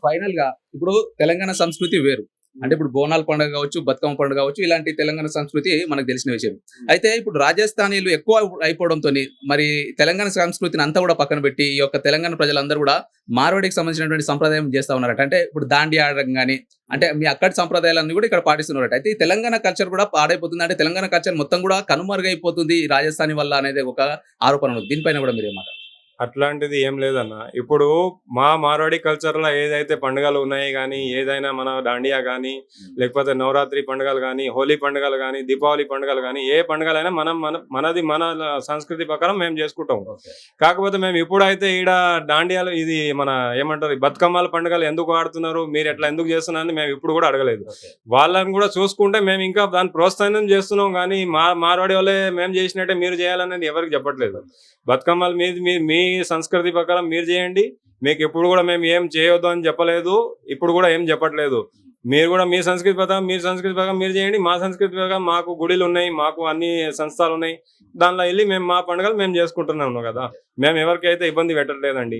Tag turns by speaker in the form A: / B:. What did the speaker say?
A: Final గా ఇప్పుడు తెలంగాణ సంస్కృతి వేరు. అంటే ఇప్పుడు బోనాల పండుగ కావచ్చు, బతుకమ్మ పండుగ కావచ్చు, ఇలాంటి తెలంగాణ సంస్కృతి మనకు తెలిసిన విషయం. అయితే ఇప్పుడు రాజస్థానీలు ఎక్కువ అయిపోవడంతోని మరి తెలంగాణ సంస్కృతిని అంతా కూడా పక్కన పెట్టి, ఈ యొక్క తెలంగాణ ప్రజలందరూ కూడా మార్వాడికి సంబంధించినటువంటి సంప్రదాయం చేస్తా ఉన్నారట. అంటే ఇప్పుడు దాండియా ఆడడం గాని, అంటే మీ అక్కడి సంప్రదాయాలన్నీ కూడా ఇక్కడ పాటిస్తున్నారట. అయితే ఈ తెలంగాణ కల్చర్ కూడా పాడైపోతుంది. అంటే తెలంగాణ కల్చర్ మొత్తం కూడా కనుమరుగైపోతుంది ఈ రాజస్థానీ వల్ల అనేది ఒక ఆరోపణ ఉంది. దీనిపైన కూడా మీరేమంటారు?
B: అట్లాంటిది ఏం లేదన్న. ఇప్పుడు మా మార్వాడి కల్చర్‌లో ఏదైతే పండుగలు ఉన్నాయి గానీ, ఏదైనా మన దాండియా గానీ, లేకపోతే నవరాత్రి పండుగలు గానీ, హోలీ పండుగలు గానీ, దీపావళి పండుగలు గానీ, ఏ పండుగలైనా మనం మన సంస్కృతి ప్రకారం మేము చేసుకుంటాం.
A: ఓకే.
B: కాకపోతే మేము ఇప్పుడైతే ఈడ దాండియాలు ఇది మన ఏమంటారు ఈ బతుకమ్మల పండుగలు ఎందుకు ఆడుతున్నారు? మీరెట్లా ఎందుకు చేస్తున్నారని మేము ఇప్పుడు గూడా అడగలేదు.
A: ఓకే.
B: వాళ్ళని గూడా చూసుకుంటే మేము ఇంకా దాన్ని ప్రోత్సాహం చేస్తున్నాం గానీ, మార్వాడి వాళ్ళే మేము చేసినట్టే మీరు చేయాలనేది ఎవరికీ చెప్పట్లేదు. బతుకమ్మలు మీది మీ సంస్కృతి ప్రకారం మీరు చేయండి. మీకు ఎప్పుడు కూడా మేము ఏం చేయొద్దు అని చెప్పలేదు. ఇప్పుడు కూడా ఏం చెప్పట్లేదు. మీరు కూడా మీ సంస్కృతి ప్రకారం మీరు చేయండి. మా సంస్కృతి ప్రకారం మాకు గుడిలున్నాయి. మాకు అన్ని సంస్థలున్నాయి. దాంట్లో ఎళ్లి మేము మా పండుగలు మేము చేసుకుంటున్నాము కదా! మేము ఎవరికైతే ఇబ్బంది పెట్టట్లేదండి.